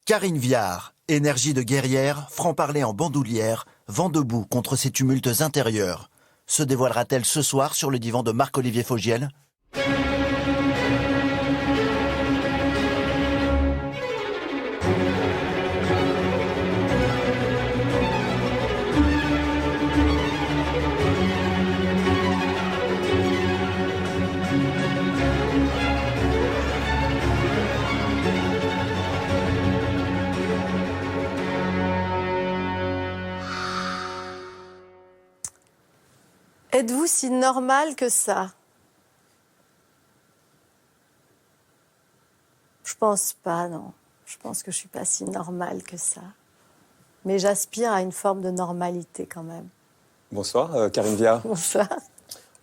Karine Viard, énergie de guerrière, franc-parler en bandoulière, vent debout contre ses tumultes intérieurs. Se dévoilera-t-elle ce soir sur le divan de Marc-Olivier Fogiel ? Êtes-vous si normal que ça? Je pense pas, non. Je pense que je suis pas si normale que ça. Mais j'aspire à une forme de normalité quand même. Bonsoir, Karine Viard. Bonsoir.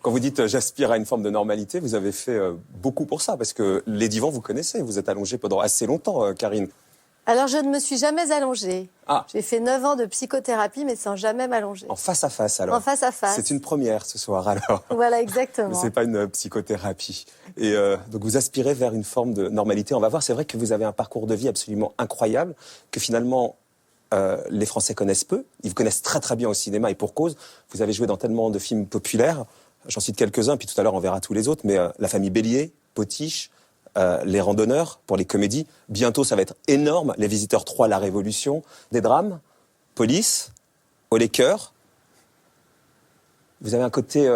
Quand vous dites j'aspire à une forme de normalité, vous avez fait beaucoup pour ça, parce que les divans, vous connaissez, vous êtes allongée pendant assez longtemps, Karine. Alors, je ne me suis jamais allongée. Ah. J'ai fait 9 ans de psychothérapie, mais sans jamais m'allonger. En face à face, alors. En face à face. C'est une première ce soir, alors. Voilà, exactement. Mais c'est pas une psychothérapie. Et donc vous aspirez vers une forme de normalité. On va voir, c'est vrai que vous avez un parcours de vie absolument incroyable, que finalement les Français connaissent peu. Ils vous connaissent très très bien au cinéma, et pour cause. Vous avez joué dans tellement de films populaires. J'en cite quelques-uns, puis tout à l'heure on verra tous les autres. Mais La Famille Bélier, Potiche, Les Randonneurs pour les comédies. Bientôt ça va être énorme. Les Visiteurs 3, La Révolution. Des drames, Police, Au les cœurs. Vous avez un côté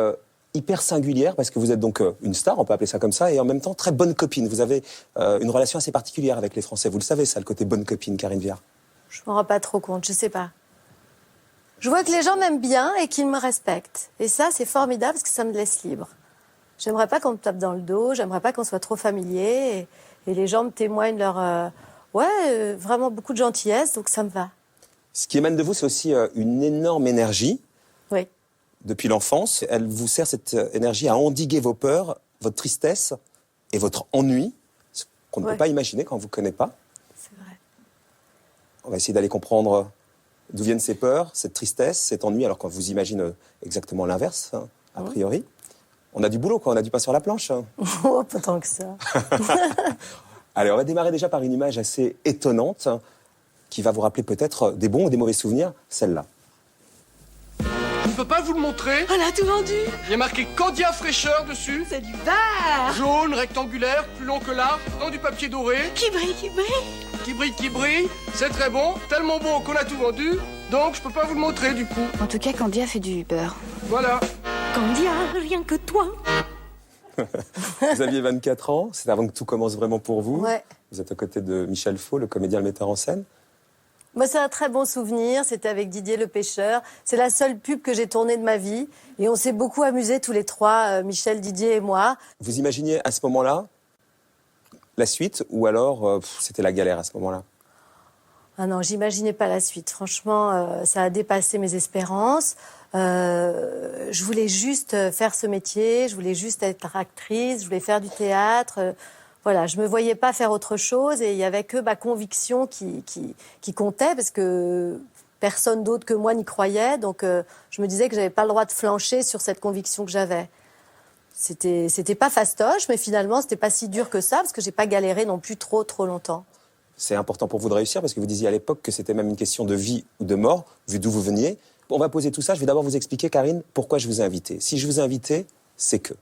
hyper singulière, parce que vous êtes donc une star, on peut appeler ça comme ça, et en même temps très bonne copine. Vous avez une relation assez particulière avec les Français. Vous le savez, ça, le côté bonne copine, Karine Viard. Je m'en rends pas trop compte, je sais pas. Je vois que les gens m'aiment bien et qu'ils me respectent. Et ça, c'est formidable parce que ça me laisse libre. J'aimerais pas qu'on me tape dans le dos, j'aimerais pas qu'on soit trop familier. Et les gens me témoignent leur... vraiment beaucoup de gentillesse, donc ça me va. Ce qui émane de vous, c'est aussi une énorme énergie. Oui. Depuis l'enfance, elle vous sert, cette énergie, à endiguer vos peurs, votre tristesse et votre ennui, ce qu'on ne peut pas imaginer quand on ne vous connaît pas. C'est vrai. On va essayer d'aller comprendre d'où viennent ces peurs, cette tristesse, cet ennui, alors qu'on vous imagine exactement l'inverse, hein, a priori. On a du boulot, quoi, on a du pain sur la planche. Hein. Oh, pas tant que ça. Allez, on va démarrer déjà par une image assez étonnante, qui va vous rappeler peut-être des bons ou des mauvais souvenirs, celle-là. Je ne peux pas vous le montrer. On a tout vendu. Il y a marqué Candia fraîcheur dessus. C'est du bar. Jaune, rectangulaire, plus long que large, dans du papier doré. Qui brille, qui brille. Qui brille, qui brille. C'est très bon, tellement bon qu'on a tout vendu. Donc je peux pas vous le montrer du coup. En tout cas, Candia fait du beurre. Voilà. Candia, rien que toi. Vous aviez 24 ans, c'est avant que tout commence vraiment pour vous. Ouais. Vous êtes aux côtés de Michel Faux, le comédien, le metteur en scène. Moi, c'est un très bon souvenir. C'était avec Didier le pêcheur. C'est la seule pub que j'ai tournée de ma vie. Et on s'est beaucoup amusés tous les trois, Michel, Didier et moi. Vous imaginiez à ce moment-là la suite, ou alors c'était la galère à ce moment-là? Ah non, j'imaginais pas la suite. Franchement, ça a dépassé mes espérances. Je voulais juste faire ce métier. Je voulais juste être actrice. Je voulais faire du théâtre. Voilà, je me voyais pas faire autre chose, et il y avait que ma conviction qui comptait, parce que personne d'autre que moi n'y croyait. Donc je me disais que j'avais pas le droit de flancher sur cette conviction que j'avais. C'était pas fastoche, mais finalement c'était pas si dur que ça, parce que j'ai pas galéré non plus trop longtemps. C'est important pour vous de réussir, parce que vous disiez à l'époque que c'était même une question de vie ou de mort, vu d'où vous veniez. On va poser tout ça. Je vais d'abord vous expliquer, Karine, pourquoi je vous ai invité. Si je vous ai invité, c'est que...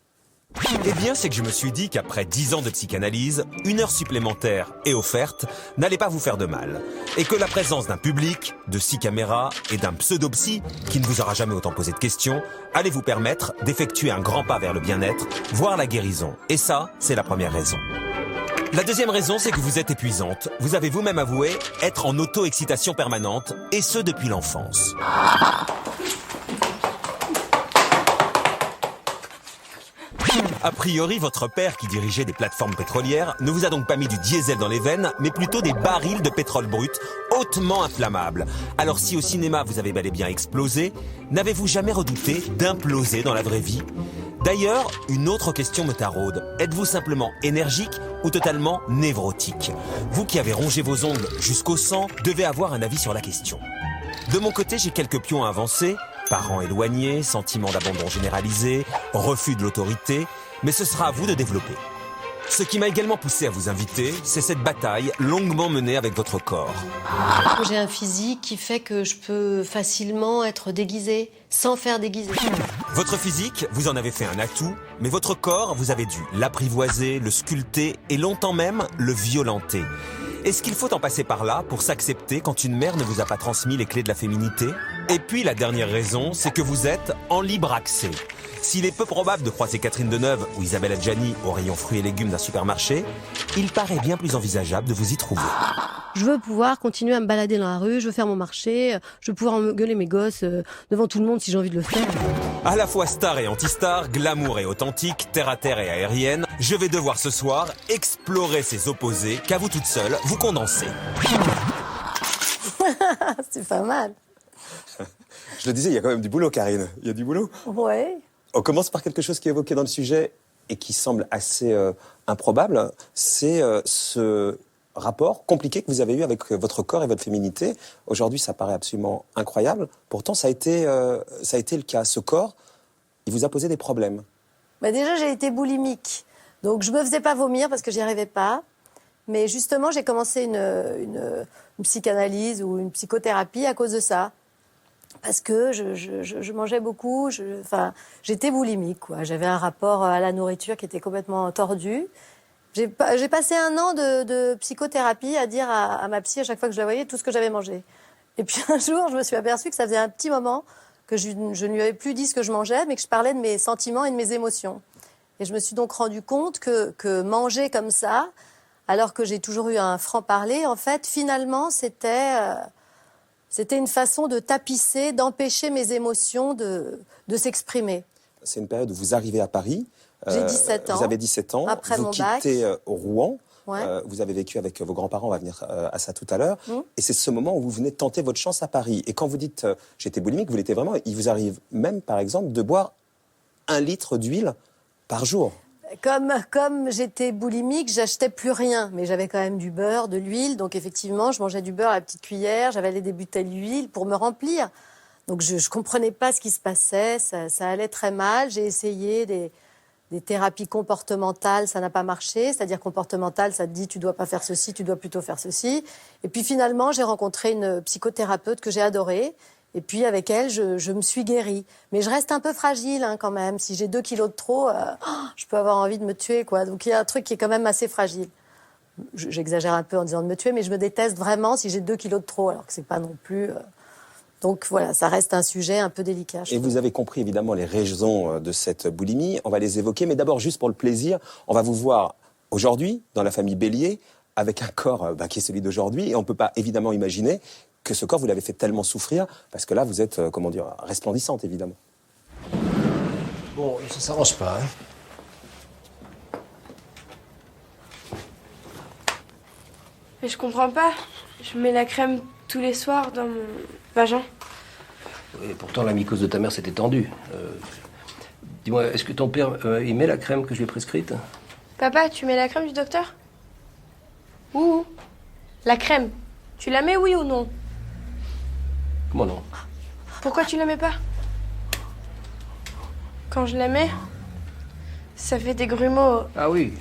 Eh bien, c'est que je me suis dit qu'après 10 ans de psychanalyse, 1 heure supplémentaire et offerte n'allait pas vous faire de mal. Et que la présence d'un public, de 6 caméras et d'un pseudo-psy, qui ne vous aura jamais autant posé de questions, allait vous permettre d'effectuer un grand pas vers le bien-être, voire la guérison. Et ça, c'est la première raison. La deuxième raison, c'est que vous êtes épuisante. Vous avez vous-même avoué être en auto-excitation permanente, et ce depuis l'enfance. A priori, votre père, qui dirigeait des plateformes pétrolières, ne vous a donc pas mis du diesel dans les veines, mais plutôt des barils de pétrole brut, hautement inflammables. Alors si au cinéma vous avez bel et bien explosé, n'avez-vous jamais redouté d'imploser dans la vraie vie ? D'ailleurs, une autre question me taraude. Êtes-vous simplement énergique ou totalement névrotique ? Vous qui avez rongé vos ongles jusqu'au sang, devez avoir un avis sur la question. De mon côté, j'ai quelques pions à avancer. Parents éloignés, sentiment d'abandon généralisé, refus de l'autorité, mais ce sera à vous de développer. Ce qui m'a également poussé à vous inviter, c'est cette bataille longuement menée avec votre corps. J'ai un physique qui fait que je peux facilement être déguisée, sans faire déguiser. Votre physique, vous en avez fait un atout, mais votre corps, vous avez dû l'apprivoiser, le sculpter et longtemps même le violenter. Est-ce qu'il faut en passer par là pour s'accepter quand une mère ne vous a pas transmis les clés de la féminité? Et puis la dernière raison, c'est que vous êtes en libre accès. S'il est peu probable de croiser Catherine Deneuve ou Isabelle Adjani au rayon fruits et légumes d'un supermarché, il paraît bien plus envisageable de vous y trouver. Je veux pouvoir continuer à me balader dans la rue, je veux faire mon marché, je veux pouvoir engueuler mes gosses devant tout le monde si j'ai envie de le faire. À la fois star et anti-star, glamour et authentique, terre à terre et aérienne, je vais devoir ce soir explorer ces opposés qu'à vous toute seule, vous condensez. C'est pas mal. Je le disais, il y a quand même du boulot, Karine. Il y a du boulot. Ouais. On commence par quelque chose qui est évoqué dans le sujet et qui semble assez improbable. C'est ce rapport compliqué que vous avez eu avec votre corps et votre féminité. Aujourd'hui, ça paraît absolument incroyable. Pourtant, ça a été le cas. Ce corps, il vous a posé des problèmes. Bah déjà, j'ai été boulimique. Donc, je me faisais pas vomir parce que j'y arrivais pas. Mais justement, j'ai commencé une psychanalyse ou une psychothérapie à cause de ça. Parce que je mangeais beaucoup, j'étais boulimique, quoi. J'avais un rapport à la nourriture qui était complètement tordu. J'ai passé 1 an de psychothérapie à dire à ma psy à chaque fois que je la voyais tout ce que j'avais mangé. Et puis un jour, je me suis aperçue que ça faisait un petit moment que je ne lui avais plus dit ce que je mangeais, mais que je parlais de mes sentiments et de mes émotions. Et je me suis donc rendu compte que manger comme ça, alors que j'ai toujours eu un franc-parler, en fait, finalement, c'était une façon de tapisser, d'empêcher mes émotions de s'exprimer. C'est une période où vous arrivez à Paris. J'ai 17 ans. Vous avez 17 ans. Après vous mon bac. quittez Rouen. Ouais. Vous avez vécu avec vos grands-parents, on va venir à ça tout à l'heure. Et c'est ce moment où vous venez de tenter votre chance à Paris. Et quand vous dites j'étais boulimique, vous l'étiez vraiment. Il vous arrive même, par exemple, de boire 1 litre d'huile par jour. Comme j'étais boulimique, j'achetais plus rien. Mais j'avais quand même du beurre, de l'huile. Donc effectivement, je mangeais du beurre à la petite cuillère. J'avais des bouteilles d'huile pour me remplir. Donc je comprenais pas ce qui se passait. Ça allait très mal. J'ai essayé des thérapies comportementales, ça n'a pas marché. C'est-à-dire comportementale, ça te dit tu dois pas faire ceci, tu dois plutôt faire ceci. Et puis finalement, j'ai rencontré une psychothérapeute que j'ai adorée. Et puis avec elle, je me suis guérie. Mais je reste un peu fragile quand même. Si j'ai 2 kilos de trop, je peux avoir envie de me tuer, quoi. Donc il y a un truc qui est quand même assez fragile. J'exagère un peu en disant de me tuer, mais je me déteste vraiment si j'ai 2 kilos de trop, alors que c'est pas non plus... Donc voilà, ça reste un sujet un peu délicat. Et vous avez compris évidemment les raisons de cette boulimie. On va les évoquer, mais d'abord, juste pour le plaisir, on va vous voir aujourd'hui dans la famille Bélier avec un corps qui est celui d'aujourd'hui. Et on ne peut pas évidemment imaginer que ce corps, vous l'avez fait tellement souffrir, parce que là, vous êtes, resplendissante, évidemment. Bon, ça s'arrange pas, hein. Mais je comprends pas. Je mets la crème tous les soirs dans mon vagin. Et pourtant, la mycose de ta mère s'était tendue. Dis-moi, est-ce que ton père, il met la crème que je lui ai prescrite? Papa, tu mets la crème du docteur? Ouh, la crème. Tu la mets, oui ou non? Comment non? Pourquoi tu la mets pas? Quand je la mets, ça fait des grumeaux. Ah oui.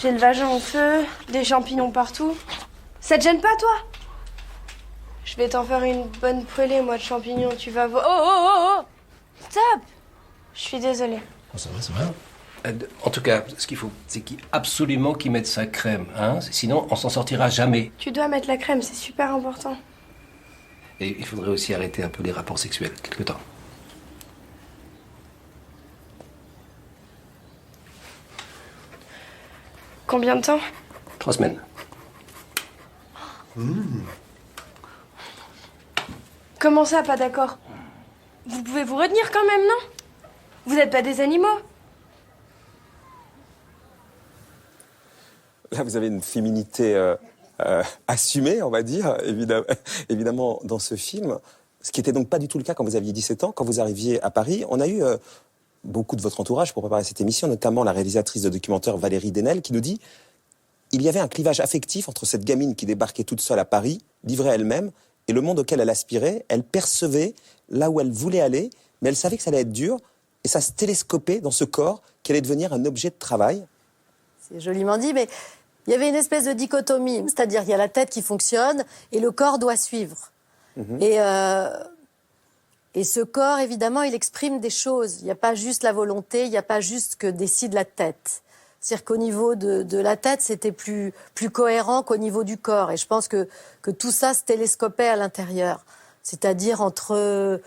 J'ai le vagin en feu, des champignons partout. Ça te gêne pas, toi? Je vais t'en faire une bonne brûlée, moi, de champignons, tu vas voir. Oh! Stop! Je suis désolée. Oh, ça va, ça va. En tout cas, ce qu'il faut, c'est absolument qu'il mette sa crème, hein. Sinon, on s'en sortira jamais. Tu dois mettre la crème, c'est super important. Et il faudrait aussi arrêter un peu les rapports sexuels, quelque temps. Combien de temps? 3 semaines. Comment ça, pas d'accord? Vous pouvez vous retenir quand même, non? Vous n'êtes pas des animaux? Là, vous avez une féminité assumée, on va dire, évidemment, dans ce film. Ce qui n'était donc pas du tout le cas quand vous aviez 17 ans, quand vous arriviez à Paris. On a eu beaucoup de votre entourage pour préparer cette émission, notamment la réalisatrice de documentaire Valérie Denel, qui nous dit il y avait un clivage affectif entre cette gamine qui débarquait toute seule à Paris, livrée à elle-même, et le monde auquel elle aspirait. Elle percevait là où elle voulait aller, mais elle savait que ça allait être dur. et ça se télescopait dans ce corps qui allait devenir un objet de travail. C'est joliment dit, mais il y avait une espèce de dichotomie, c'est-à-dire il y a la tête qui fonctionne et le corps doit suivre. Et ce corps, évidemment, il exprime des choses. Il n'y a pas juste la volonté, il n'y a pas juste que décide la tête. C'est-à-dire qu'au niveau de la tête, c'était plus cohérent qu'au niveau du corps. Et je pense que tout ça se télescopait à l'intérieur. C'est-à-dire entre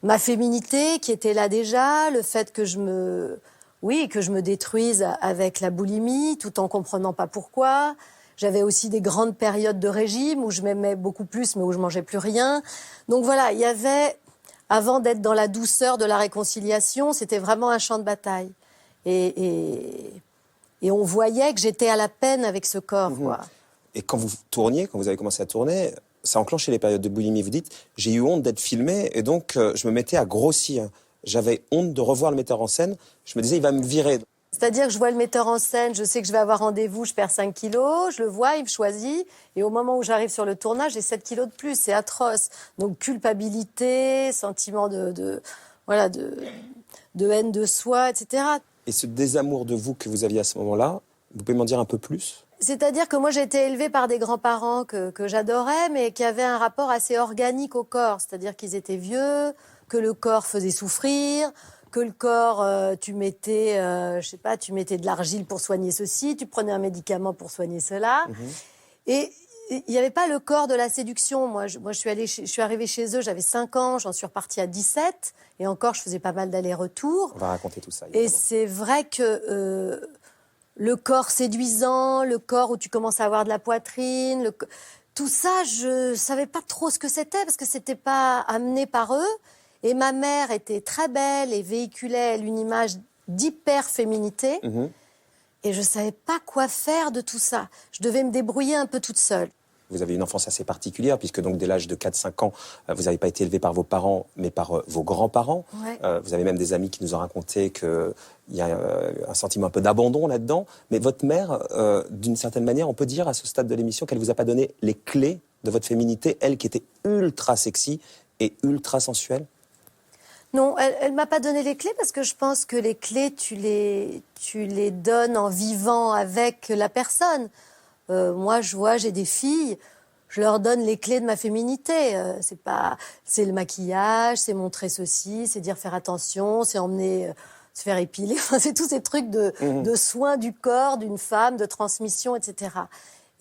ma féminité, qui était là déjà, le fait que je me détruise avec la boulimie, tout en comprenant pas pourquoi. J'avais aussi des grandes périodes de régime où je m'aimais beaucoup plus, mais où je mangeais plus rien. Donc voilà, il y avait, avant d'être dans la douceur de la réconciliation, c'était vraiment un champ de bataille. Et on voyait que j'étais à la peine avec ce corps, quoi. Et quand vous tourniez, quand vous avez commencé à tourner, ça enclenchait les périodes de boulimie. Vous dites, j'ai eu honte d'être filmé et donc je me mettais à grossir. J'avais honte de revoir le metteur en scène. Je me disais, il va me virer. C'est-à-dire que je vois le metteur en scène, je sais que je vais avoir rendez-vous, je perds 5 kilos, je le vois, il me choisit, et au moment où j'arrive sur le tournage, j'ai 7 kilos de plus, c'est atroce. Donc culpabilité, sentiment de haine de soi, etc. Et ce désamour de vous que vous aviez à ce moment-là, vous pouvez m'en dire un peu plus ? C'est-à-dire que moi, j'ai été élevée par des grands-parents que j'adorais, mais qui avaient un rapport assez organique au corps. C'est-à-dire qu'ils étaient vieux, que le corps faisait souffrir, que le corps, tu mettais de l'argile pour soigner ceci, tu prenais un médicament pour soigner cela. Et il n'y avait pas le corps de la séduction. Moi, je suis arrivée chez eux, j'avais 5 ans, j'en suis repartie à 17. Et encore, je faisais pas mal d'allers-retours. On va raconter tout ça. Et c'est vrai que le corps séduisant, le corps où tu commences à avoir de la poitrine, tout ça, je savais pas trop ce que c'était parce que c'était pas amené par eux. Et ma mère était très belle et véhiculait une image d'hyper-féminité. Et je savais pas quoi faire de tout ça. Je devais me débrouiller un peu toute seule. Vous avez une enfance assez particulière, puisque donc dès l'âge de 4-5 ans, vous n'avez pas été élevé par vos parents, mais par vos grands-parents. Ouais. Vous avez même des amis qui nous ont raconté qu'il y a un sentiment un peu d'abandon là-dedans. Mais votre mère, d'une certaine manière, on peut dire à ce stade de l'émission qu'elle ne vous a pas donné les clés de votre féminité, elle qui était ultra sexy et ultra sensuelle. Non, elle m'a pas donné les clés parce que je pense que les clés, tu les donnes en vivant avec la personne. Moi, j'ai des filles, je leur donne les clés de ma féminité. C'est le maquillage, c'est montrer ceci, c'est dire faire attention, c'est emmener se faire épiler. Enfin, c'est tous ces trucs de soins du corps d'une femme, de transmission, etc.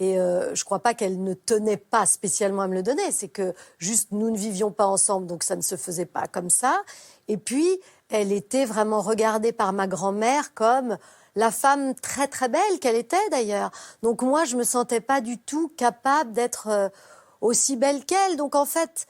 Et je crois pas qu'elle ne tenait pas spécialement à me le donner. C'est que juste nous ne vivions pas ensemble, donc ça ne se faisait pas comme ça. Et puis, elle était vraiment regardée par ma grand-mère comme la femme très très belle qu'elle était d'ailleurs. Donc moi, je me sentais pas du tout capable d'être aussi belle qu'elle. Donc en fait,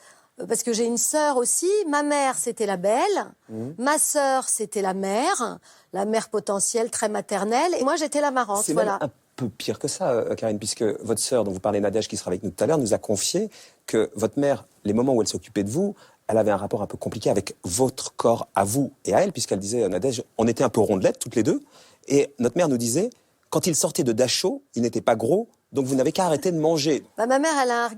parce que j'ai une sœur aussi, ma mère c'était la belle, ma sœur c'était la mère potentielle très maternelle, et moi j'étais la marrante. C'est voilà. même un peu pire que ça, Karine, puisque votre sœur, dont vous parlez, Nadège, qui sera avec nous tout à l'heure, nous a confié que votre mère, les moments où elle s'occupait de vous, elle avait un rapport un peu compliqué avec votre corps à vous et à elle, puisqu'elle disait, Nadège, on était un peu rondelettes toutes les deux, et notre mère nous disait, quand il sortait de Dachau, il n'était pas gros, donc vous n'avez qu'à arrêter de manger. Bah, ma mère, elle a un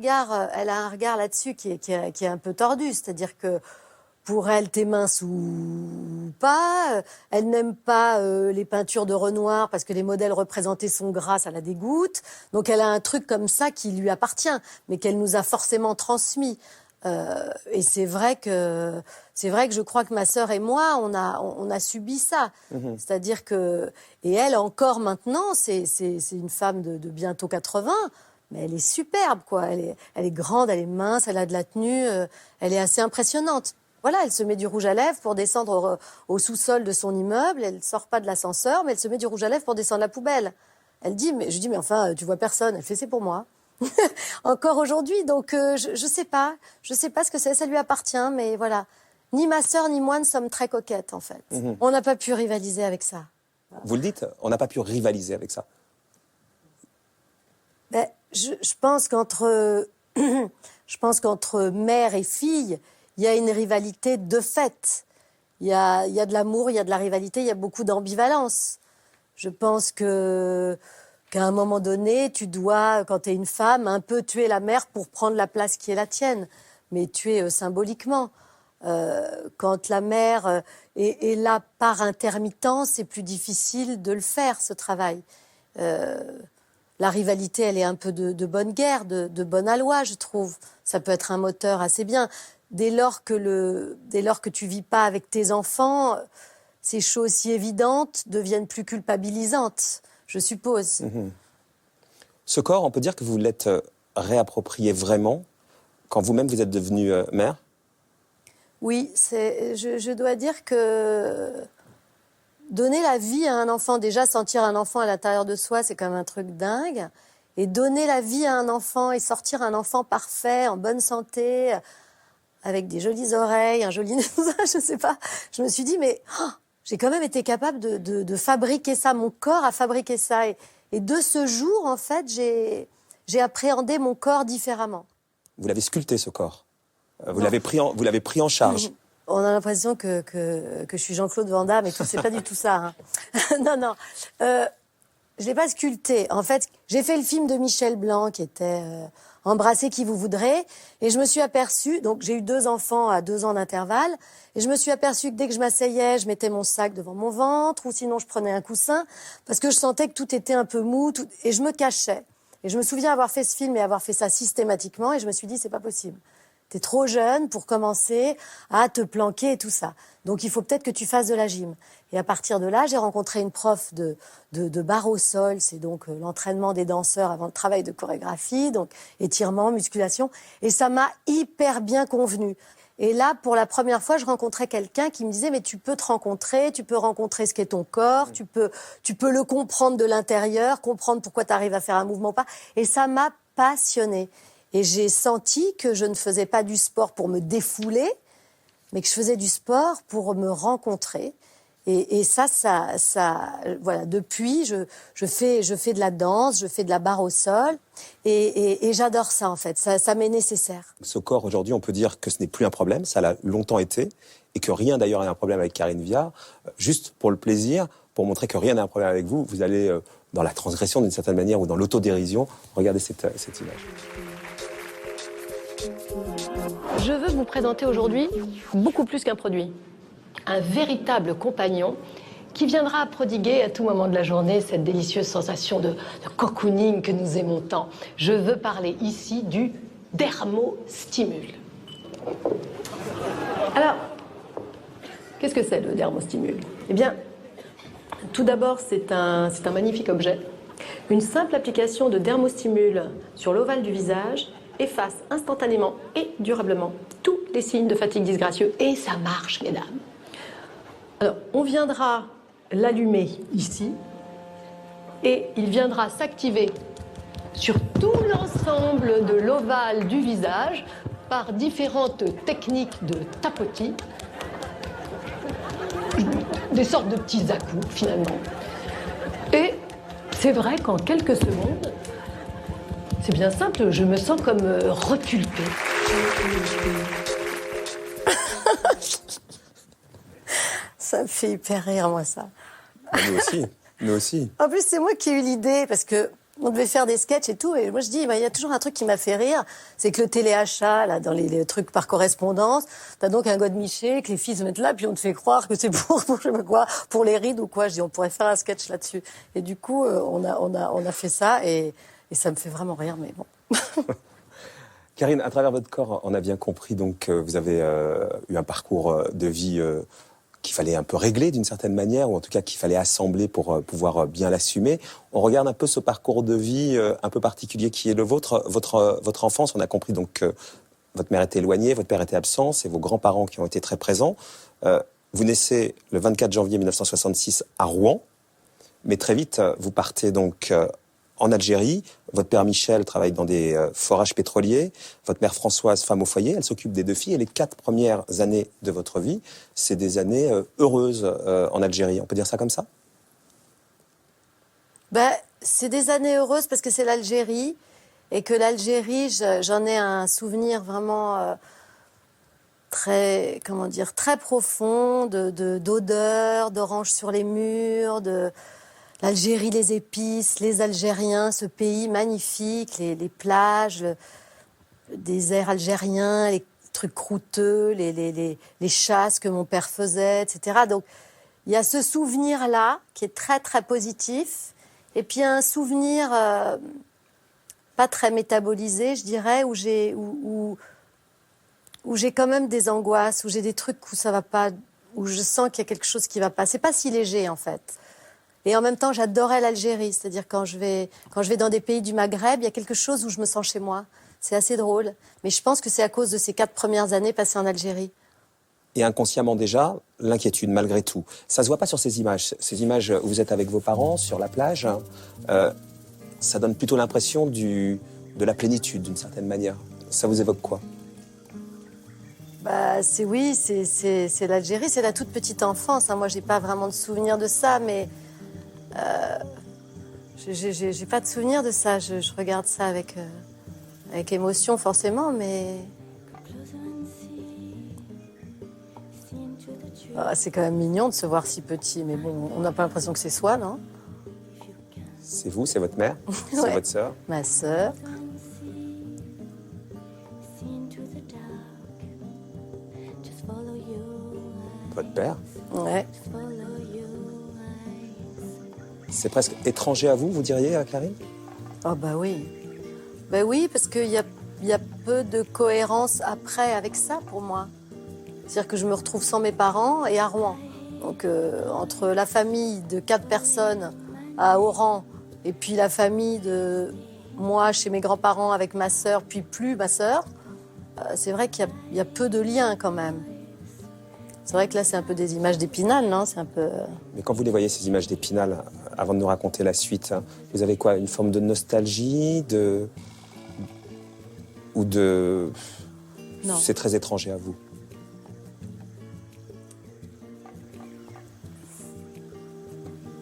regard là-dessus qui est un peu tordu, c'est-à-dire que pour elle, t'es mince ou pas. Elle n'aime pas les peintures de Renoir parce que les modèles représentés sont gras, ça la dégoûte. Donc elle a un truc comme ça qui lui appartient, mais qu'elle nous a forcément transmis. Et c'est vrai que je crois que ma sœur et moi, on a subi ça. C'est-à-dire que, et elle encore maintenant, c'est une femme de bientôt 80. Mais elle est superbe, quoi. Elle est grande, elle est mince, elle a de la tenue, elle est assez impressionnante. Voilà, elle se met du rouge à lèvres pour descendre au sous-sol de son immeuble. Elle sort pas de l'ascenseur, mais elle se met du rouge à lèvres pour descendre la poubelle. Je dis, mais enfin, tu vois personne. Elle fait, c'est pour moi. Encore aujourd'hui, donc je sais pas ce que c'est. Ça lui appartient, mais voilà. Ni ma sœur ni moi ne sommes très coquettes, en fait. On n'a pas pu rivaliser avec ça. Voilà. Vous le dites, on n'a pas pu rivaliser avec ça. Ben, je pense qu'entre mère et fille, il y a une rivalité de fait. Il y a de l'amour, il y a de la rivalité, il y a beaucoup d'ambivalence. Je pense qu'à un moment donné, tu dois, quand tu es une femme, un peu tuer la mère pour prendre la place qui est la tienne, mais tuer symboliquement. Quand la mère est là par intermittence, c'est plus difficile de le faire, ce travail. La rivalité, elle est un peu de bonne guerre, de bonne aloi, je trouve. Ça peut être un moteur assez bien. Dès lors que tu vis pas avec tes enfants, ces choses si évidentes deviennent plus culpabilisantes, je suppose. Ce corps, on peut dire que vous l'êtes réapproprié vraiment quand vous-même vous êtes devenue mère? Oui, je dois dire que donner la vie à un enfant, déjà sentir un enfant à l'intérieur de soi, c'est quand même un truc dingue. Et donner la vie à un enfant et sortir un enfant parfait, en bonne santé, avec des jolies oreilles, un joli nez, je sais pas. Je me suis dit, mais j'ai quand même été capable de fabriquer ça. Mon corps a fabriqué ça. Et de ce jour, en fait, j'ai appréhendé mon corps différemment. Vous l'avez sculpté, ce corps. Vous l'avez pris en charge. On a l'impression que je suis Jean-Claude Van Damme et tout. C'est pas du tout ça. Hein. Non. Je l'ai pas sculpté. En fait, j'ai fait le film de Michel Blanc qui était Embrassez qui vous voudrez. Et je me suis aperçue, donc j'ai eu 2 enfants à 2 ans d'intervalle, et je me suis aperçue que dès que je m'asseyais, je mettais mon sac devant mon ventre, ou sinon je prenais un coussin, parce que je sentais que tout était un peu mou, et je me cachais. Et je me souviens avoir fait ce film et avoir fait ça systématiquement, et je me suis dit, c'est pas possible. T'es trop jeune pour commencer à te planquer et tout ça. Donc il faut peut-être que tu fasses de la gym. Et à partir de là, j'ai rencontré une prof de barre au sol, c'est donc l'entraînement des danseurs avant le travail de chorégraphie, donc étirement, musculation, et ça m'a hyper bien convenu. Et là, pour la première fois, je rencontrais quelqu'un qui me disait, mais tu peux te rencontrer, tu peux rencontrer ce qu'est ton corps, tu peux le comprendre de l'intérieur, comprendre pourquoi tu arrives à faire un mouvement ou pas. Et ça m'a passionnée. Et j'ai senti que je ne faisais pas du sport pour me défouler, mais que je faisais du sport pour me rencontrer. Et ça, voilà. Depuis, je fais de la danse, je fais de la barre au sol, et j'adore ça en fait. Ça m'est nécessaire. Ce corps aujourd'hui, on peut dire que ce n'est plus un problème. Ça l'a longtemps été, et que rien d'ailleurs n'est un problème avec Karine Viard. Juste pour le plaisir, pour montrer que rien n'est un problème avec vous, vous allez dans la transgression d'une certaine manière ou dans l'autodérision. Regardez cette image. Je veux vous présenter aujourd'hui beaucoup plus qu'un produit. Un véritable compagnon qui viendra prodiguer à tout moment de la journée cette délicieuse sensation de cocooning que nous aimons tant. Je veux parler ici du dermostimule. Alors, qu'est-ce que c'est le dermostimule? Eh bien, tout d'abord, c'est un magnifique objet. Une simple application de dermostimule sur l'ovale du visage efface instantanément et durablement tous les signes de fatigue disgracieux. Et ça marche, mesdames. Alors, on viendra l'allumer ici et il viendra s'activer sur tout l'ensemble de l'ovale du visage par différentes techniques de tapotis, des sortes de petits à-coups finalement. Et c'est vrai qu'en quelques secondes, c'est bien simple, je me sens comme repulpée. Ça me fait hyper rire, moi, ça. Nous aussi. En plus, c'est moi qui ai eu l'idée, parce que on devait faire des sketchs et tout, et moi je dis, il y a toujours un truc qui m'a fait rire, c'est que le téléachat, là, dans les trucs par correspondance, t'as donc un godemiché, que les filles se mettent là, puis on te fait croire que c'est pour je sais pas quoi, pour les rides ou quoi. Je dis, on pourrait faire un sketch là-dessus. Et du coup, on a fait ça, et ça me fait vraiment rire, mais bon. Karine, à travers votre corps, on a bien compris donc que vous avez eu un parcours de vie qu'il fallait un peu régler d'une certaine manière, ou en tout cas qu'il fallait assembler pour pouvoir bien l'assumer. On regarde un peu ce parcours de vie un peu particulier qui est le vôtre, votre enfance. On a compris donc que votre mère était éloignée, votre père était absent, c'est vos grands-parents qui ont été très présents. Vous naissez le 24 janvier 1966 à Rouen, mais très vite, vous partez donc en Algérie. Votre père Michel travaille dans des forages pétroliers. Votre mère Françoise, femme au foyer, elle s'occupe des 2 filles. Et les 4 premières années de votre vie, c'est des années heureuses en Algérie. On peut dire ça comme ça? C'est des années heureuses parce que c'est l'Algérie. Et que l'Algérie, j'en ai un souvenir vraiment très profond d'odeur, d'orange sur les murs, l'Algérie, les épices, les Algériens, ce pays magnifique, les plages, le désert algérien, trucs croûteux, les chasses que mon père faisait, etc. Donc, il y a ce souvenir-là qui est très, très positif. Et puis, un souvenir pas très métabolisé, je dirais, où j'ai quand même des angoisses, où j'ai des trucs où ça va pas, où je sens qu'il y a quelque chose qui va pas. C'est pas si léger, en fait. Et en même temps, j'adorais l'Algérie. C'est-à-dire, quand je vais dans des pays du Maghreb, il y a quelque chose où je me sens chez moi. C'est assez drôle. Mais je pense que c'est à cause de ces 4 premières années passées en Algérie. Et inconsciemment déjà, l'inquiétude malgré tout. Ça se voit pas sur ces images. Ces images où vous êtes avec vos parents sur la plage, ça donne plutôt l'impression de la plénitude d'une certaine manière. Ça vous évoque quoi? Bah, c'est l'Algérie, c'est la toute petite enfance. Hein. Moi, j'ai pas vraiment de souvenir de ça, mais j'ai pas de souvenir de ça. Je regarde ça avec émotion forcément, mais c'est quand même mignon de se voir si petit. Mais bon, on n'a pas l'impression que c'est soi, non? C'est vous, c'est votre mère, c'est Ouais. votre sœur. Ma sœur. Votre père. Ouais. C'est presque étranger à vous, vous diriez, Clarine? Oh bah oui. Bah oui, parce qu'il y a peu de cohérence après avec ça pour moi. C'est-à-dire que je me retrouve sans mes parents et à Rouen. Donc entre la famille de 4 personnes à Oran et puis la famille de moi chez mes grands-parents avec ma sœur, puis plus ma sœur, c'est vrai qu'il y a peu de liens quand même. C'est vrai que là, c'est un peu des images d'Épinal, non? C'est un peu... Mais quand vous les voyez, ces images d'Épinal, avant de nous raconter la suite, vous avez quoi? Une forme de nostalgie, ou de... Non. C'est très étranger à vous.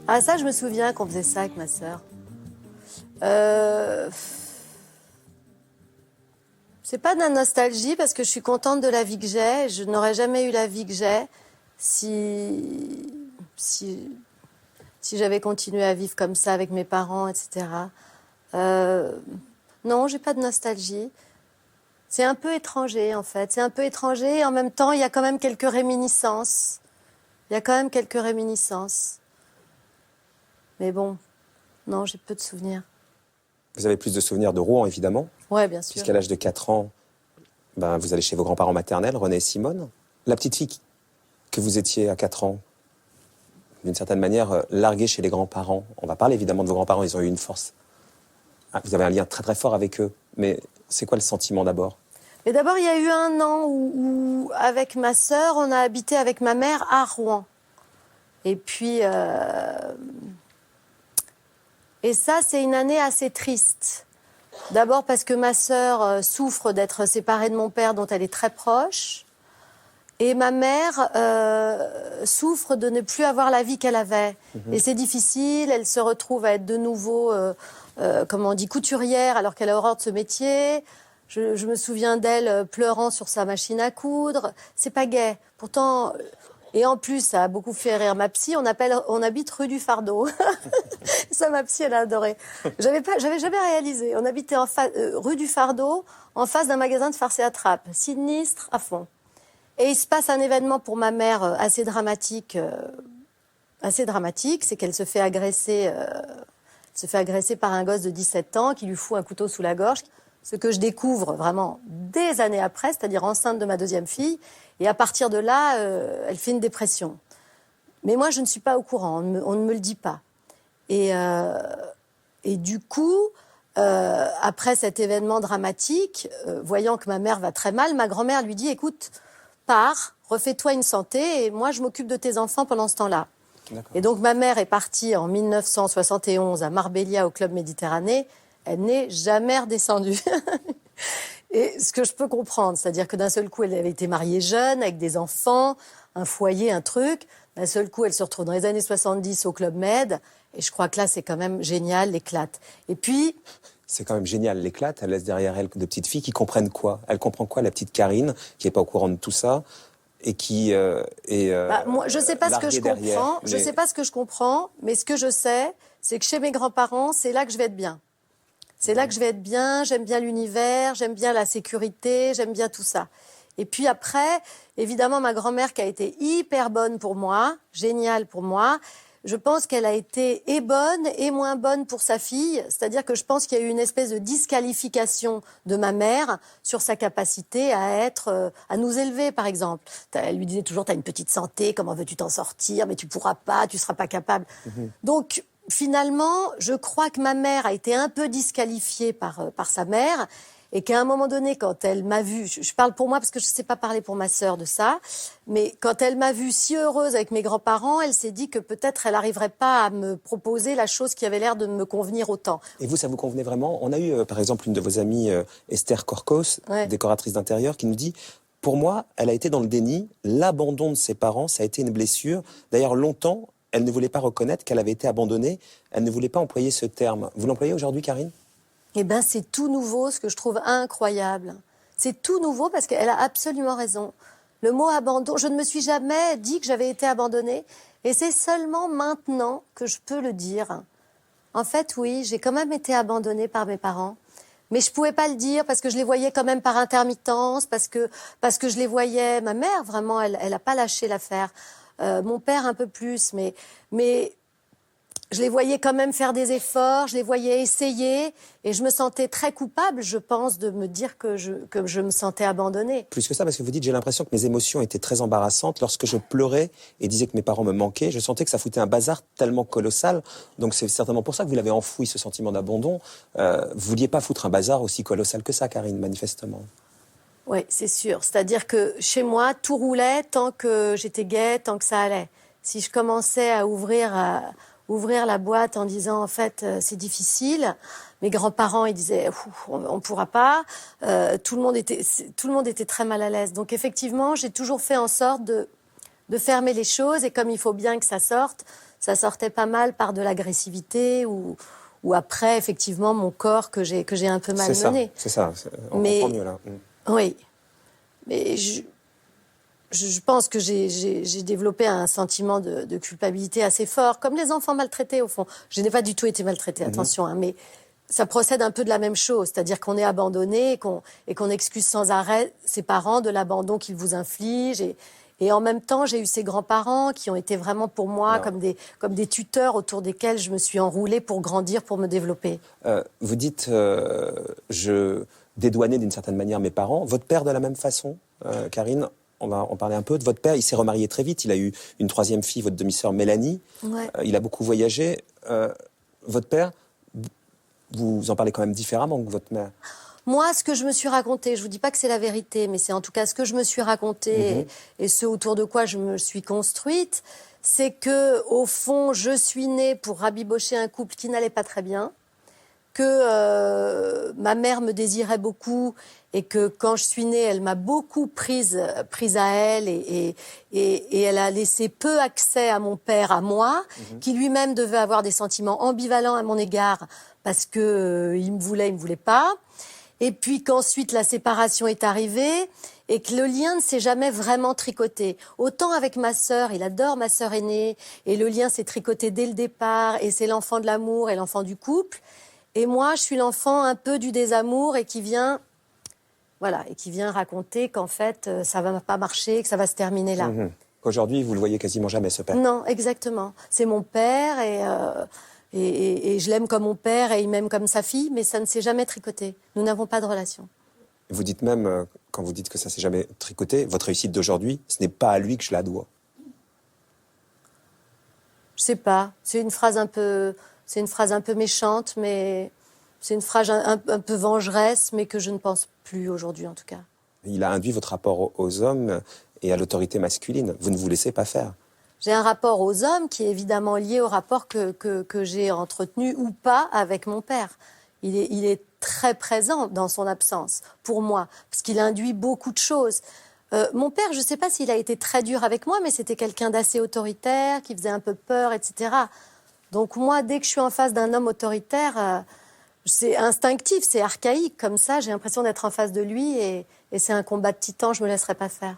Ah, ça, je me souviens qu'on faisait ça avec ma sœur. C'est pas de la nostalgie parce que je suis contente de la vie que j'ai. Je n'aurais jamais eu la vie que j'ai si j'avais continué à vivre comme ça avec mes parents, etc. Non, j'ai pas de nostalgie. C'est un peu étranger, en fait. C'est un peu étranger et en même temps, il y a quand même quelques réminiscences. Mais bon, non, j'ai peu de souvenirs. Vous avez plus de souvenirs de Rouen, évidemment. Ouais, bien sûr. Puisqu'à l'âge de 4 ans, vous allez chez vos grands-parents maternels, René et Simone. La petite fille que vous étiez à 4 ans, d'une certaine manière, larguée chez les grands-parents. On va parler évidemment de vos grands-parents, ils ont eu une force. Vous avez un lien très très fort avec eux. Mais c'est quoi le sentiment d'abord? Mais d'abord, il y a eu un an où avec ma sœur, on a habité avec ma mère à Rouen. Et puis... Et ça, c'est une année assez triste. D'abord parce que ma sœur souffre d'être séparée de mon père, dont elle est très proche. Et ma mère souffre de ne plus avoir la vie qu'elle avait. Et c'est difficile, elle se retrouve à être de nouveau, comment on dit, couturière, alors qu'elle a horreur de ce métier. Je me souviens d'elle pleurant sur sa machine à coudre. C'est pas gai. Pourtant... Et en plus, ça a beaucoup fait rire ma psy. On habite rue du Fardeau. Ça, ma psy, elle a adoré. J'avais jamais réalisé. On habitait rue du Fardeau, en face d'un magasin de farce et attrape. Sinistre à fond. Et il se passe un événement pour ma mère assez dramatique. C'est qu'elle se fait agresser par un gosse de 17 ans qui lui fout un couteau sous la gorge. Ce que je découvre vraiment des années après, c'est-à-dire enceinte de ma deuxième fille. Et à partir de là, elle fait une dépression. Mais moi, je ne suis pas au courant, on ne me le dit pas. Et du coup, après cet événement dramatique, voyant que ma mère va très mal, ma grand-mère lui dit « Écoute, pars, refais-toi une santé et moi, je m'occupe de tes enfants pendant ce temps-là. » Et donc, ma mère est partie en 1971 à Marbella, au Club Méditerranée. Elle n'est jamais redescendue. Et ce que je peux comprendre, c'est-à-dire que d'un seul coup, elle avait été mariée jeune, avec des enfants, un foyer, un truc. D'un seul coup, elle se retrouve dans les années 70 au Club Med. Et je crois que là, c'est quand même génial, l'éclate. Et puis... C'est quand même génial, l'éclate. Elle laisse derrière elle de petites filles qui comprennent quoi? Elle comprend quoi, la petite Karine, qui n'est pas au courant de tout ça et qui moi, je ne sais pas ce que je comprends. Mais... Je sais pas ce que je comprends, mais ce que je sais, c'est que chez mes grands-parents, c'est là que je vais être bien. C'est là que je vais être bien, j'aime bien l'univers, j'aime bien la sécurité, j'aime bien tout ça. Et puis après, évidemment, ma grand-mère qui a été hyper bonne pour moi, géniale pour moi, je pense qu'elle a été et bonne et moins bonne pour sa fille. C'est-à-dire que je pense qu'il y a eu une espèce de disqualification de ma mère sur sa capacité à nous élever, par exemple. Elle lui disait toujours, t'as une petite santé, comment veux-tu t'en sortir? Mais tu pourras pas, tu seras pas capable. Donc, finalement, je crois que ma mère a été un peu disqualifiée par sa mère. Et qu'à un moment donné, quand elle m'a vue, je parle pour moi parce que je ne sais pas parler pour ma sœur de ça, mais quand elle m'a vue si heureuse avec mes grands-parents, elle s'est dit que peut-être elle n'arriverait pas à me proposer la chose qui avait l'air de me convenir autant. Et vous, ça vous convenait vraiment? On a eu, par exemple, une de vos amies, Esther Korkos, décoratrice d'intérieur, qui nous dit « Pour moi, elle a été dans le déni. L'abandon de ses parents, ça a été une blessure. D'ailleurs, longtemps, elle ne voulait pas reconnaître qu'elle avait été abandonnée. Elle ne voulait pas employer ce terme. » Vous l'employez aujourd'hui, Karine? Eh bien, c'est tout nouveau, ce que je trouve incroyable. C'est tout nouveau parce qu'elle a absolument raison. Le mot abandon, je ne me suis jamais dit que j'avais été abandonnée. Et c'est seulement maintenant que je peux le dire. En fait, oui, j'ai quand même été abandonnée par mes parents. Mais je ne pouvais pas le dire parce que je les voyais quand même par intermittence, parce que je les voyais... Ma mère, vraiment, elle n'a pas lâché l'affaire. Mon père, un peu plus, mais je les voyais quand même faire des efforts, je les voyais essayer, et je me sentais très coupable, je pense, de me dire que je me sentais abandonnée. Plus que ça, parce que vous dites, j'ai l'impression que mes émotions étaient très embarrassantes. Lorsque je pleurais et disais que mes parents me manquaient, je sentais que ça foutait un bazar tellement colossal. Donc c'est certainement pour ça que vous l'avez enfoui, ce sentiment d'abandon. Vous vouliez pas foutre un bazar aussi colossal que ça, Karine, manifestement. Oui, c'est sûr. C'est-à-dire que chez moi, tout roulait tant que j'étais gaie, tant que ça allait. Si je commençais à ouvrir la boîte en disant en fait c'est difficile. Mes grands-parents ils disaient on pourra pas. Tout le monde était très mal à l'aise. Donc effectivement j'ai toujours fait en sorte de fermer les choses et comme il faut bien que ça sorte, ça sortait pas mal par de l'agressivité ou après effectivement mon corps que j'ai un peu malmené. C'est ça. On comprend mieux là. Oui, mais je pense que j'ai développé un sentiment de culpabilité assez fort, comme les enfants maltraités, au fond. Je n'ai pas du tout été maltraitée, attention, hein, mais ça procède un peu de la même chose, c'est-à-dire qu'on est abandonné et qu'on excuse sans arrêt ses parents de l'abandon qu'ils vous infligent. Et en même temps, j'ai eu ces grands-parents qui ont été vraiment pour moi comme des tuteurs autour desquels je me suis enroulée pour grandir, pour me développer. Vous dites, je dédouanais d'une certaine manière mes parents. Votre père de la même façon, Karine? On va en parler un peu de votre père. Il s'est remarié très vite. Il a eu une troisième fille, votre demi-sœur Mélanie. Ouais. Il a beaucoup voyagé. Votre père, vous en parlez quand même différemment que votre mère. Moi, ce que je me suis raconté, je vous dis pas que c'est la vérité, mais c'est en tout cas ce que je me suis raconté et ce autour de quoi je me suis construite, c'est que au fond, je suis née pour rabibocher un couple qui n'allait pas très bien, que ma mère me désirait beaucoup et que quand je suis née, elle m'a beaucoup prise à elle et elle a laissé peu accès à mon père, à moi, qui lui-même devait avoir des sentiments ambivalents à mon égard parce que il me voulait pas. Et puis qu'ensuite la séparation est arrivée et que le lien ne s'est jamais vraiment tricoté. Autant avec ma sœur, il adore ma sœur aînée et le lien s'est tricoté dès le départ et c'est l'enfant de l'amour et l'enfant du couple. Et moi, je suis l'enfant un peu du désamour et qui vient raconter qu'en fait, ça va pas marcher, que ça va se terminer là. Aujourd'hui, vous le voyez quasiment jamais, ce père. Non, exactement. C'est mon père et je l'aime comme mon père et il m'aime comme sa fille, mais ça ne s'est jamais tricoté. Nous n'avons pas de relation. Vous dites même, quand vous dites que ça s'est jamais tricoté, votre réussite d'aujourd'hui, ce n'est pas à lui que je la dois. Je sais pas. C'est une phrase un peu méchante, mais c'est une phrase un peu vengeresse, mais que je ne pense plus aujourd'hui en tout cas. Il a induit votre rapport aux hommes et à l'autorité masculine. Vous ne vous laissez pas faire. J'ai un rapport aux hommes qui est évidemment lié au rapport que j'ai entretenu ou pas avec mon père. Il est très présent dans son absence, pour moi, parce qu'il induit beaucoup de choses. Mon père, je ne sais pas s'il a été très dur avec moi, mais c'était quelqu'un d'assez autoritaire, qui faisait un peu peur, etc. Donc moi, dès que je suis en face d'un homme autoritaire, c'est instinctif, c'est archaïque. Comme ça, j'ai l'impression d'être en face de lui et c'est un combat de titans, je ne me laisserai pas faire.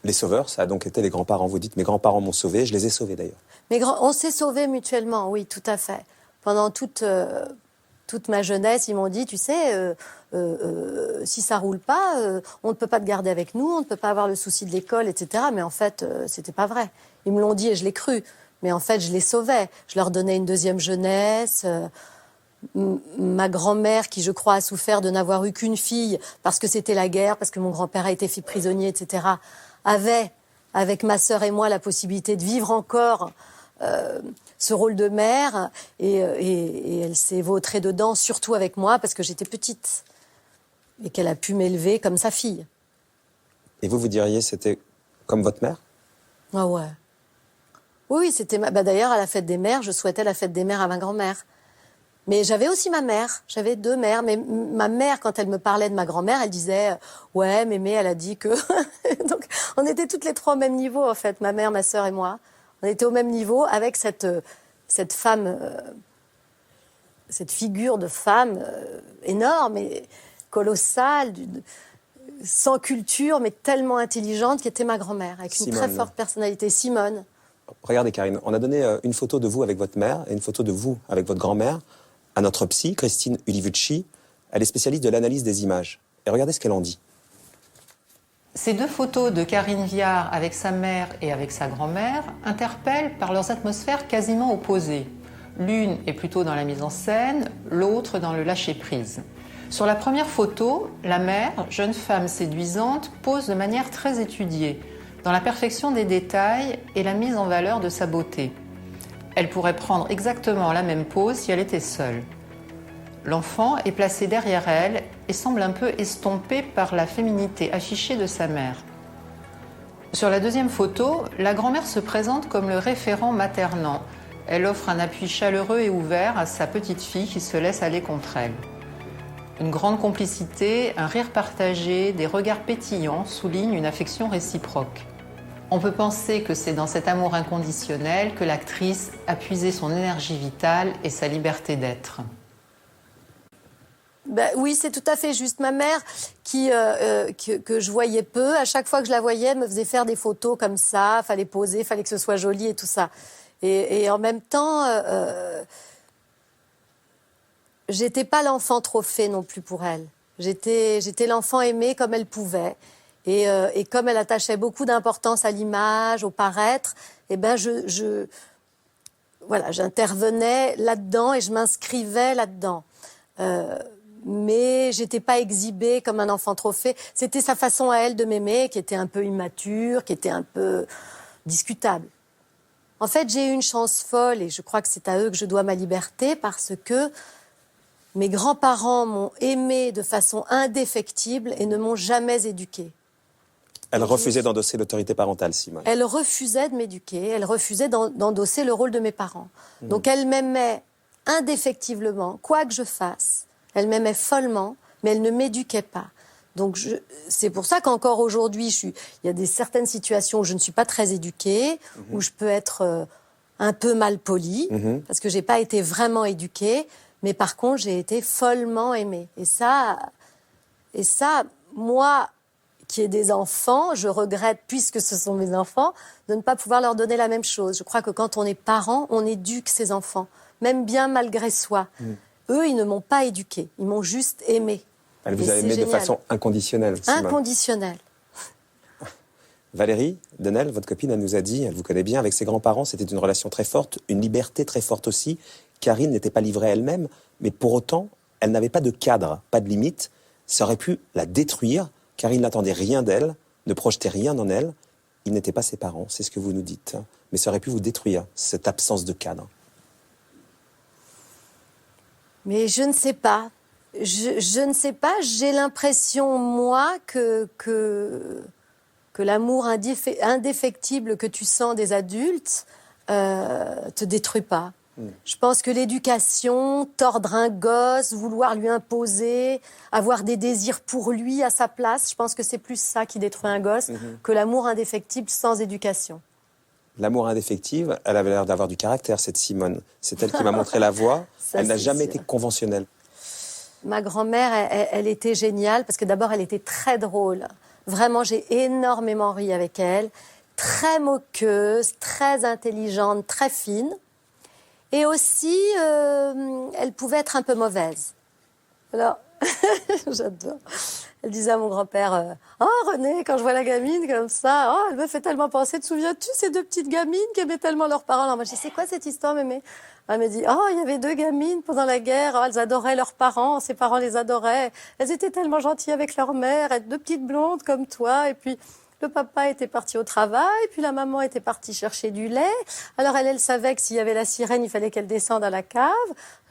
Les sauveurs, ça a donc été les grands-parents. Vous dites, mes grands-parents m'ont sauvé, je les ai sauvés d'ailleurs. On s'est sauvés mutuellement, oui, tout à fait. Pendant toute toute ma jeunesse, ils m'ont dit, tu sais, si ça roule pas, on ne peut pas te garder avec nous, on ne peut pas avoir le souci de l'école, etc. Mais en fait, c'était pas vrai. Ils me l'ont dit et je l'ai cru. Mais en fait, je les sauvais. Je leur donnais une deuxième jeunesse. Ma grand-mère, qui je crois a souffert de n'avoir eu qu'une fille parce que c'était la guerre, parce que mon grand-père a été fait prisonnier, etc., avait, avec ma sœur et moi, la possibilité de vivre encore ce rôle de mère. Et elle s'est vautrée dedans, surtout avec moi, parce que j'étais petite. Et qu'elle a pu m'élever comme sa fille. Et vous diriez c'était comme votre mère? Ah ouais. Oui, c'était... d'ailleurs, à la fête des mères, je souhaitais la fête des mères à ma grand-mère. Mais j'avais aussi ma mère. J'avais 2 mères. Mais ma mère, quand elle me parlait de ma grand-mère, elle disait « Ouais, mémé, elle a dit que... » Donc, on était toutes les 3 au même niveau, en fait, ma mère, ma sœur et moi. On était au même niveau avec cette femme, cette figure de femme énorme et colossale, sans culture, mais tellement intelligente, qui était ma grand-mère, avec une très forte personnalité. Simone. Regardez, Karine, on a donné une photo de vous avec votre mère et une photo de vous avec votre grand-mère à notre psy, Christine Ulivucci. Elle est spécialiste de l'analyse des images. Et regardez ce qu'elle en dit. Ces 2 photos de Karine Viard avec sa mère et avec sa grand-mère interpellent par leurs atmosphères quasiment opposées. L'une est plutôt dans la mise en scène, l'autre dans le lâcher-prise. Sur la première photo, la mère, jeune femme séduisante, pose de manière très étudiée, dans la perfection des détails et la mise en valeur de sa beauté. Elle pourrait prendre exactement la même pose si elle était seule. L'enfant est placé derrière elle et semble un peu estompé par la féminité affichée de sa mère. Sur la deuxième photo, la grand-mère se présente comme le référent maternant. Elle offre un appui chaleureux et ouvert à sa petite fille qui se laisse aller contre elle. Une grande complicité, un rire partagé, des regards pétillants soulignent une affection réciproque. On peut penser que c'est dans cet amour inconditionnel que l'actrice a puisé son énergie vitale et sa liberté d'être. Oui, c'est tout à fait juste. Ma mère, que je voyais peu, à chaque fois que je la voyais, elle me faisait faire des photos comme ça, fallait poser, fallait que ce soit joli et tout ça. Et en même temps, j'étais pas l'enfant trophée non plus pour elle. J'étais l'enfant aimé comme elle pouvait. Et comme elle attachait beaucoup d'importance à l'image, au paraître, j'intervenais là-dedans et je m'inscrivais là-dedans. Mais j'étais pas exhibée comme un enfant trophée. C'était sa façon à elle de m'aimer, qui était un peu immature, qui était un peu discutable. En fait, j'ai eu une chance folle et je crois que c'est à eux que je dois ma liberté parce que mes grands-parents m'ont aimée de façon indéfectible et ne m'ont jamais éduquée. Elle refusait d'endosser l'autorité parentale, Simone. Elle refusait de m'éduquer, elle refusait d'endosser le rôle de mes parents. Donc elle m'aimait indéfectiblement, quoi que je fasse. Elle m'aimait follement, mais elle ne m'éduquait pas. Donc c'est pour ça qu'encore aujourd'hui, il y a certaines situations où je ne suis pas très éduquée, où je peux être un peu mal polie, parce que j'ai pas été vraiment éduquée, mais par contre, j'ai été follement aimée. Et ça, moi, qui ai des enfants, je regrette, puisque ce sont mes enfants, de ne pas pouvoir leur donner la même chose. Je crois que quand on est parent, on éduque ses enfants, même bien malgré soi. Eux, ils ne m'ont pas éduquée, ils m'ont juste aimée. Elle vous a aimé de façon inconditionnelle, Simone. Inconditionnelle. Valérie Denel, votre copine, elle nous a dit, elle vous connaît bien, avec ses grands-parents, c'était une relation très forte, une liberté très forte aussi. Karine n'était pas livrée à elle-même, mais pour autant, elle n'avait pas de cadre, pas de limite. Ça aurait pu la détruire. Karine n'attendait rien d'elle, ne projetait rien en elle. Ils n'étaient pas ses parents, c'est ce que vous nous dites. Mais ça aurait pu vous détruire, cette absence de cadre. Mais je ne sais pas. Je ne sais pas. J'ai l'impression, moi, que l'amour indéfectible que tu sens des adultes te détruit pas. Je pense que l'éducation, tordre un gosse, vouloir lui imposer, avoir des désirs pour lui à sa place, je pense que c'est plus ça qui détruit un gosse que l'amour indéfectible sans éducation. L'amour indéfectible, elle avait l'air d'avoir du caractère, cette Simone. C'est elle qui m'a montré la voie. Elle n'a jamais été conventionnelle. Ma grand-mère, elle était géniale parce que d'abord, elle était très drôle. Vraiment, j'ai énormément ri avec elle. Très moqueuse, très intelligente, très fine. Et aussi, elle pouvait être un peu mauvaise. Alors, j'adore. Elle disait à mon grand-père, oh René, quand je vois la gamine comme ça, oh, elle me fait tellement penser, te souviens-tu ces deux petites gamines qui aimaient tellement leurs parents? Alors moi je dis, c'est quoi cette histoire, mémé? Elle me dit, oh, il y avait deux gamines pendant la guerre, oh, elles adoraient leurs parents, ses parents les adoraient, elles étaient tellement gentilles avec leur mère, deux petites blondes comme toi, et puis le papa était parti au travail, puis la maman était partie chercher du lait. Alors elle savait que s'il y avait la sirène, il fallait qu'elle descende à la cave.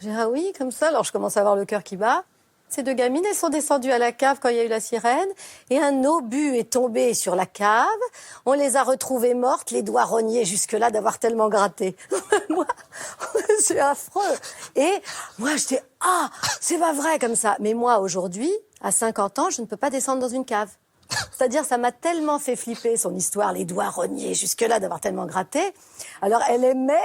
J'ai dit, ah oui, comme ça. Alors je commence à avoir le cœur qui bat. Ces deux gamines, elles sont descendues à la cave quand il y a eu la sirène, et un obus est tombé sur la cave. On les a retrouvées mortes, les doigts rognés jusque-là d'avoir tellement gratté. Moi, c'est affreux. Et moi, j'étais, ah, c'est pas vrai comme ça. Mais moi, aujourd'hui, à 50 ans, je ne peux pas descendre dans une cave. C'est-à-dire, ça m'a tellement fait flipper, son histoire, les doigts rognés jusque-là d'avoir tellement gratté. Alors, elle aimait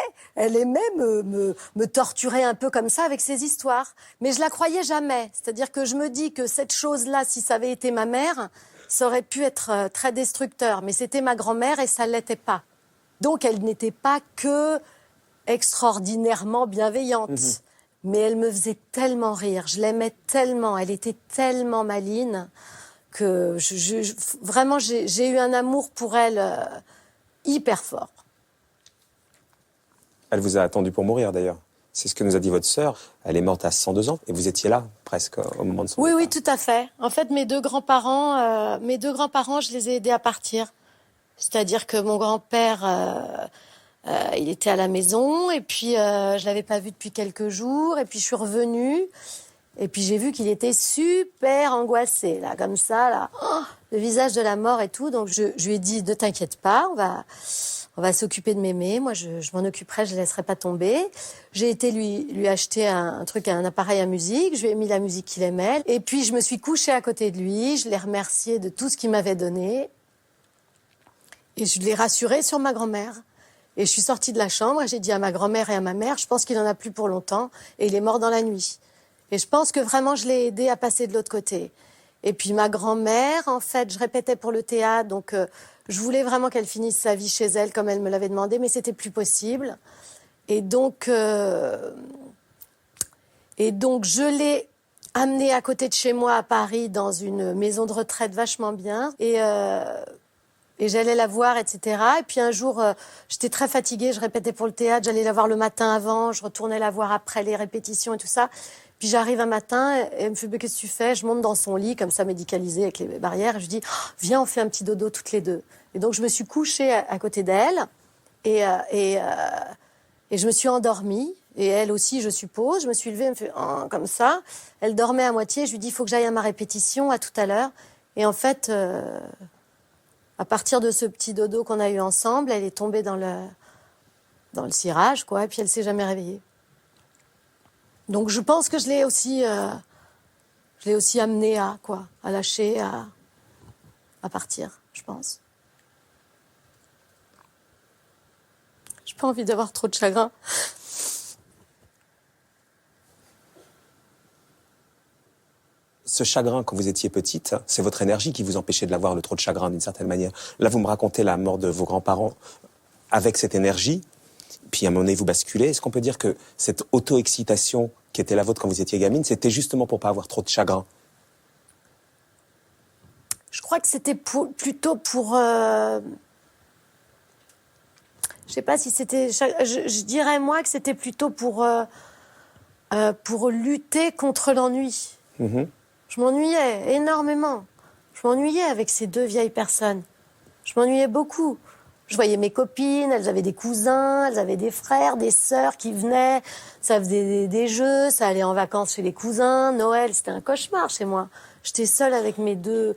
me torturer un peu comme ça avec ses histoires. Mais je la croyais jamais. C'est-à-dire que je me dis que cette chose-là, si ça avait été ma mère, ça aurait pu être très destructeur. Mais c'était ma grand-mère et ça l'était pas. Donc, elle n'était pas que extraordinairement bienveillante. Mais elle me faisait tellement rire. Je l'aimais tellement. Elle était tellement maligne que vraiment, j'ai eu un amour pour elle hyper fort. Elle vous a attendu pour mourir, d'ailleurs. C'est ce que nous a dit votre sœur. Elle est morte à 102 ans et vous étiez là, presque, au moment de son départ. Oui, tout à fait. En fait, mes deux grands-parents, je les ai aidés à partir. C'est-à-dire que mon grand-père, il était à la maison et puis je l'avais pas vu depuis quelques jours et puis je suis revenue. Et puis j'ai vu qu'il était super angoissé, là, comme ça, là, le visage de la mort et tout. Donc je lui ai dit, ne t'inquiète pas, on va s'occuper de mémé. Moi, je m'en occuperai, je ne laisserai pas tomber. J'ai été lui acheter un appareil à musique. Je lui ai mis la musique qu'il aimait. Et puis je me suis couchée à côté de lui. Je l'ai remercié de tout ce qu'il m'avait donné. Et je l'ai rassuré sur ma grand-mère. Et je suis sortie de la chambre et j'ai dit à ma grand-mère et à ma mère, je pense qu'il en a plus pour longtemps. Et il est mort dans la nuit. Et je pense que vraiment, je l'ai aidé à passer de l'autre côté. Et puis ma grand-mère, en fait, je répétais pour le théâtre, donc je voulais vraiment qu'elle finisse sa vie chez elle, comme elle me l'avait demandé, mais c'était plus possible. Et donc je l'ai amenée à côté de chez moi à Paris, dans une maison de retraite vachement bien. Et j'allais la voir, etc. Et puis un jour, j'étais très fatiguée, je répétais pour le théâtre, j'allais la voir le matin avant, je retournais la voir après les répétitions et tout ça. Puis j'arrive un matin, et elle me fait, qu'est-ce que tu fais? Je monte dans son lit, comme ça, médicalisé, avec les barrières, et je dis, viens, on fait un petit dodo toutes les deux. Et donc je me suis couchée à côté d'elle, et je me suis endormie, et elle aussi, je suppose. Je me suis levée, elle me fait, comme ça. Elle dormait à moitié, je lui dis, il faut que j'aille à ma répétition, à tout à l'heure. Et en fait, à partir de ce petit dodo qu'on a eu ensemble, elle est tombée dans le cirage, quoi, et puis elle s'est jamais réveillée. Donc je pense que je l'ai aussi amenée à lâcher, à partir, je pense. J'ai pas envie d'avoir trop de chagrin. Ce chagrin, quand vous étiez petite, c'est votre énergie qui vous empêchait de l'avoir, le trop de chagrin, d'une certaine manière. Là, vous me racontez la mort de vos grands-parents avec cette énergie, puis à un moment donné, vous basculez. Est-ce qu'on peut dire que cette auto-excitation qui était la vôtre quand vous étiez gamine, c'était justement pour pas avoir trop de chagrin? Je crois que c'était plutôt pour... je sais pas si c'était... Je dirais, moi, que c'était plutôt pour lutter contre l'ennui. Mmh. Je m'ennuyais énormément. Je m'ennuyais avec ces deux vieilles personnes. Je m'ennuyais beaucoup. Je voyais mes copines, elles avaient des cousins, elles avaient des frères, des sœurs qui venaient. Ça faisait des jeux, ça allait en vacances chez les cousins. Noël, c'était un cauchemar chez moi. J'étais seule avec mes deux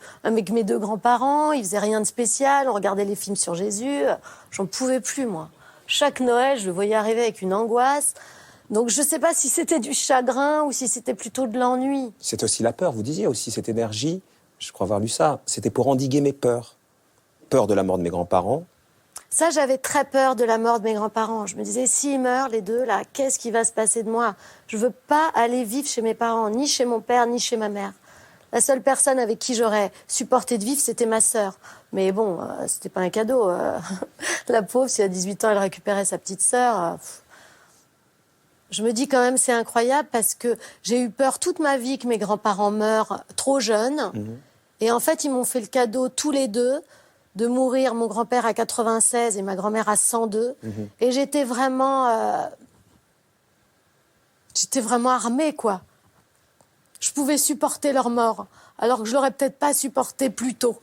grands-parents. Ils faisaient rien de spécial. On regardait les films sur Jésus. J'en pouvais plus, moi. Chaque Noël, je le voyais arriver avec une angoisse. Donc je sais pas si c'était du chagrin ou si c'était plutôt de l'ennui. C'est aussi la peur. Vous disiez aussi cette énergie, je crois avoir lu ça, c'était pour endiguer mes peurs. Peur de la mort de mes grands-parents. Ça, j'avais très peur de la mort de mes grands-parents. Je me disais, s'ils meurent, les deux, là, qu'est-ce qui va se passer de moi? Je veux pas aller vivre chez mes parents, ni chez mon père, ni chez ma mère. La seule personne avec qui j'aurais supporté de vivre, c'était ma sœur. Mais bon, c'était pas un cadeau. La pauvre, si à 18 ans, elle récupérait sa petite sœur... Je me dis quand même c'est incroyable parce que j'ai eu peur toute ma vie que mes grands-parents meurent trop jeunes. Et en fait, ils m'ont fait le cadeau tous les deux de mourir, mon grand-père à 96 et ma grand-mère à 102. Et j'étais vraiment armée, quoi. Je pouvais supporter leur mort, alors que je l'aurais peut-être pas supporté plus tôt.